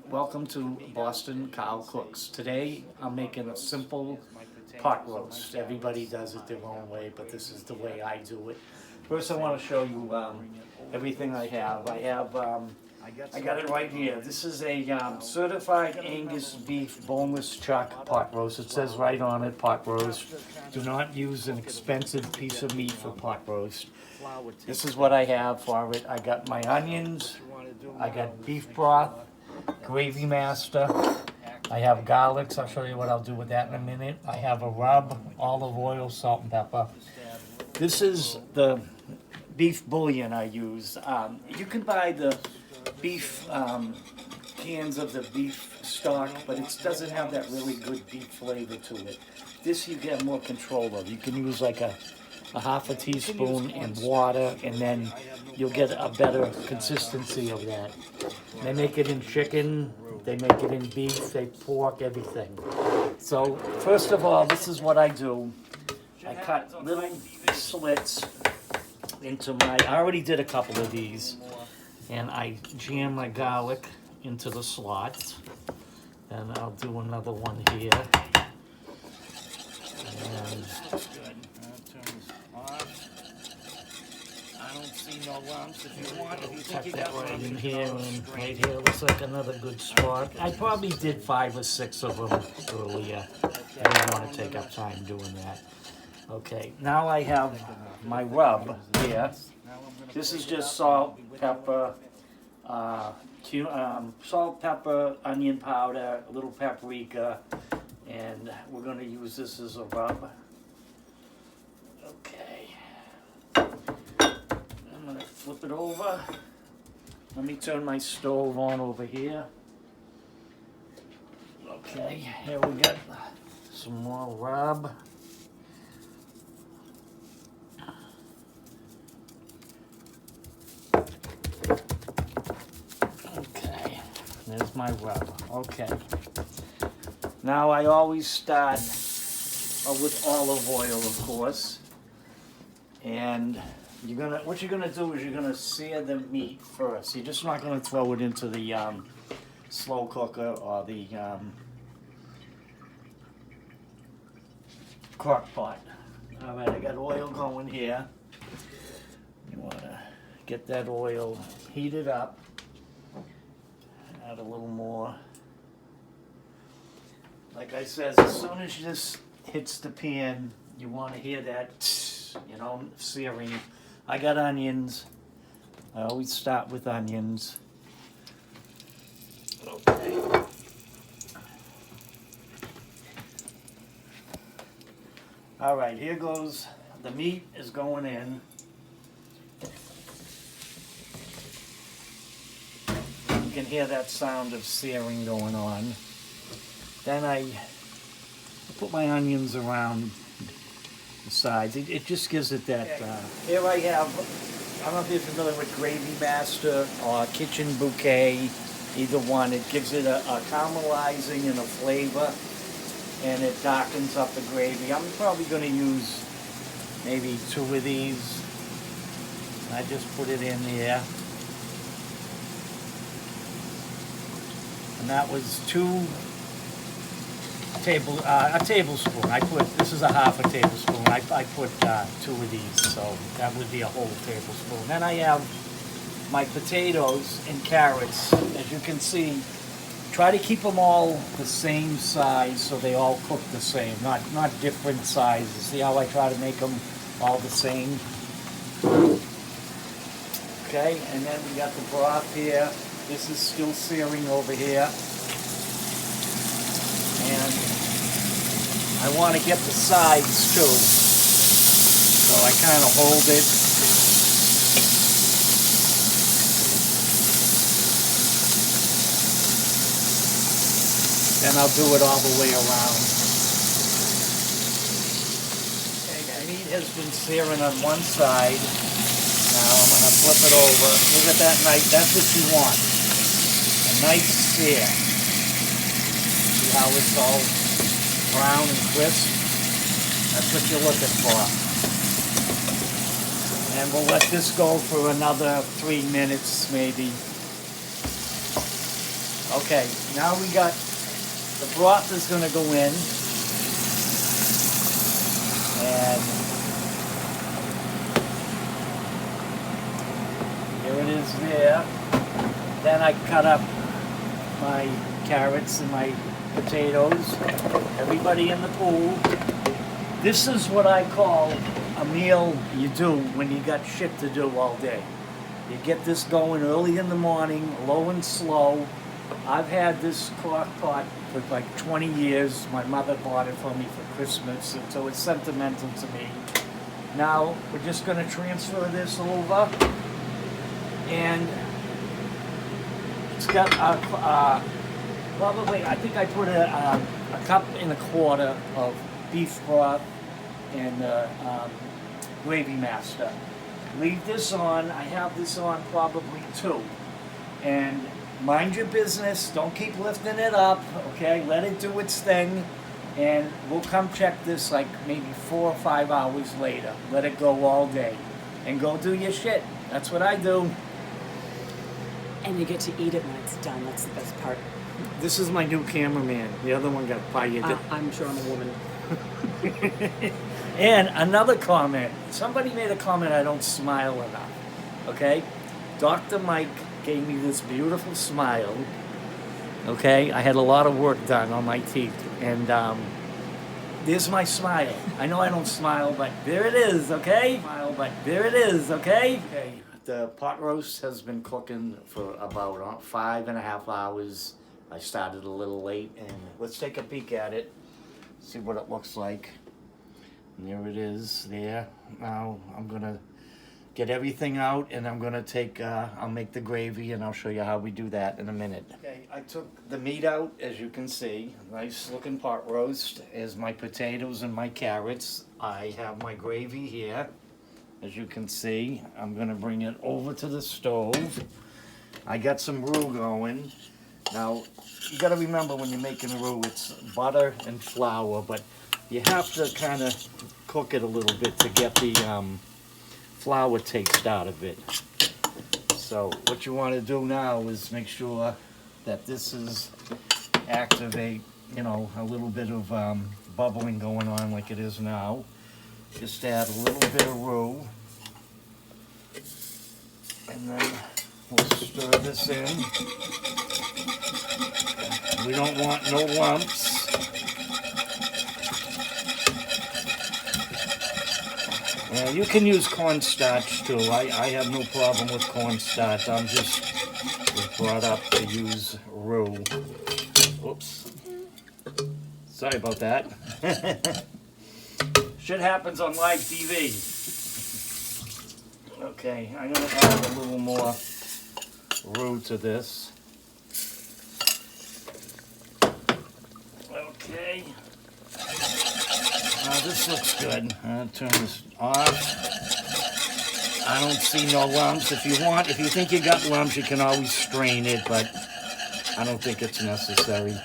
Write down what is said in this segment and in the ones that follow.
Welcome to Boston Karl Cooks. Today I'm making a simple pot roast. Everybody does it their own way, but this is the way I do it. First I want to show you everything I have. I got it right here. This is a certified Angus beef boneless chuck pot roast. It says right on it, pot roast. Do not use an expensive piece of meat for pot roast. This is what I have for it. I got my onions, I got beef broth, gravy master, I have garlics. I'll show you what I'll do with that in a minute. I have a rub, olive oil, salt and pepper. This is the beef bouillon I use. You can buy the beef cans of the beef stock, but it doesn't have that really good beef flavor to it. This you get more control of. You can use like a half a teaspoon in water, and then you'll get a better consistency of that. They make it in chicken, they make it in beef, they pork, everything. So first of all, this is what I do. I cut little slits into I already did a couple of these, and I jam my garlic into the slots. And I'll do another one here. And I don't see no lumps. If you want, if you cut think you that got right one, in here, and right here looks like another good spot. I probably did 5 or 6 of them earlier. I didn't want to take up time doing that. Okay, now I have my rub here. This is just salt, pepper, salt, pepper, onion powder, a little paprika, and we're going to use this as a rub. Okay. I'm going to flip it over. Let me turn my stove on over here. Okay, here we got some more rub. Okay, there's my rub. Okay. Now I always start with olive oil, of course. And what you're gonna do is you're gonna sear the meat first. You're just not gonna throw it into the slow cooker or the crock pot. All right, I got oil going here. You wanna get that oil heated up. Add a little more. Like I said, as soon as this hits the pan, you want to hear that, searing. I got onions. I always start with onions. Okay. All right, here goes. The meat is going in. You can hear that sound of searing going on. Then I put my onions around the sides. It just gives it that. Here I don't know if you're familiar with Gravy Master or Kitchen Bouquet, either one. It gives it a caramelizing and a flavor, and it darkens up the gravy. I'm probably going to use maybe 2 of these. I just put it in there. And that was a tablespoon. This is a half a tablespoon. I put 2 of these, so that would be a whole tablespoon. Then I have my potatoes and carrots. As you can see, try to keep them all the same size so they all cook the same, not different sizes. See how I try to make them all the same? Okay, and then we got the broth here. This is still searing over here. And I want to get the sides too. So I kind of hold it. Then I'll do it all the way around. Okay, the meat has been searing on one side. Now I'm going to flip it over. Look at that nice, that's what you want. A nice sear. See how it's all brown and crisp? That's what you're looking for. And we'll let this go for another 3 minutes maybe. Okay, now we got, the broth is gonna go in. And here it is there. Then I cut up my carrots and my potatoes. Everybody in the pool. This is what I call a meal you do when you got shit to do all day. You get this going early in the morning, low and slow. I've had this crock pot for like 20 years. My mother bought it for me for Christmas, and so it's sentimental to me. Now, we're just gonna transfer this over, and it's got probably, I think I put a cup and a quarter of beef broth and gravy master. Leave this on. I have this on probably 2. And mind your business. Don't keep lifting it up, okay? Let it do its thing. And we'll come check this like maybe 4 or 5 hours later. Let it go all day. And go do your shit. That's what I do. And you get to eat it when it's done. That's the best part. This is my new cameraman. The other one got fired. I'm sure I'm a woman. And another comment. Somebody made a comment, I don't smile enough. Okay? Dr. Mike gave me this beautiful smile. Okay? I had a lot of work done on my teeth. And there's my smile. I know I don't smile, but there it is, okay? Smile, but there it is, okay? Okay. The pot roast has been cooking for about 5.5 hours. I started a little late, and let's take a peek at it. See what it looks like. And there it is there. Now I'm gonna get everything out, and I'm gonna take, I'll make the gravy, and I'll show you how we do that in a minute. Okay, I took the meat out, as you can see. Nice looking pot roast. Is my potatoes and my carrots. I have my gravy here, as you can see. I'm gonna bring it over to the stove. I got some roux going. Now, you gotta remember when you're making roux, it's butter and flour, but you have to kind of cook it a little bit to get the flour taste out of it. So what you want to do now is make sure that this is activate, you know, a little bit of bubbling going on like it is now. Just add a little bit of roux, and then we'll stir this in. We don't want no lumps. You can use cornstarch too. I have no problem with cornstarch. I'm just was brought up to use roux. Oops. Sorry about that. Shit happens on live TV. Okay, I'm gonna add a little more roux to this. Okay. Now this looks good. I'll turn this off. I don't see no lumps. If you think you got lumps, you can always strain it, but I don't think it's necessary.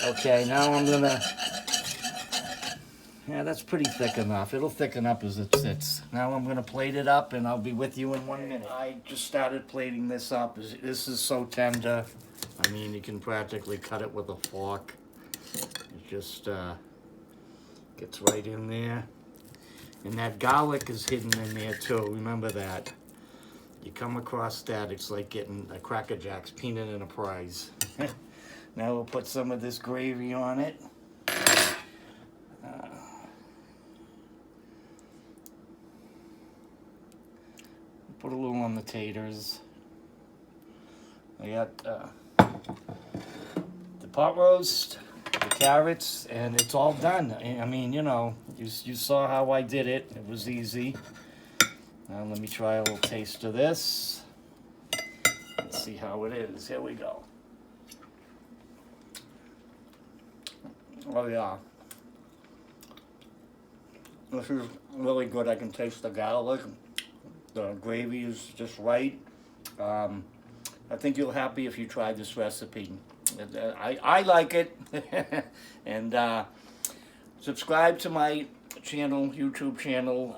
Okay, now I'm gonna, yeah, that's pretty thick enough. It'll thicken up as it sits. Now I'm gonna plate it up, and I'll be with you in 1 minute. I just started plating this up. This is so tender. I mean, you can practically cut it with a fork. It just gets right in there. And that garlic is hidden in there too, remember that. You come across that, it's like getting a Cracker Jack's peanut and a prize. Now we'll put some of this gravy on it. Put a little on the taters. I got the pot roast, the carrots, and it's all done. I mean, you know, you saw how I did it. It was easy. Now let me try a little taste of this. Let's see how it is. Here we go. Oh yeah. This is really good. I can taste the garlic. The gravy is just right. I think you'll be happy if you try this recipe. I like it. And subscribe to my channel, YouTube channel.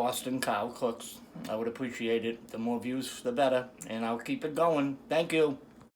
Boston Karl Cooks. I would appreciate it. The more views, the better. And I'll keep it going. Thank you.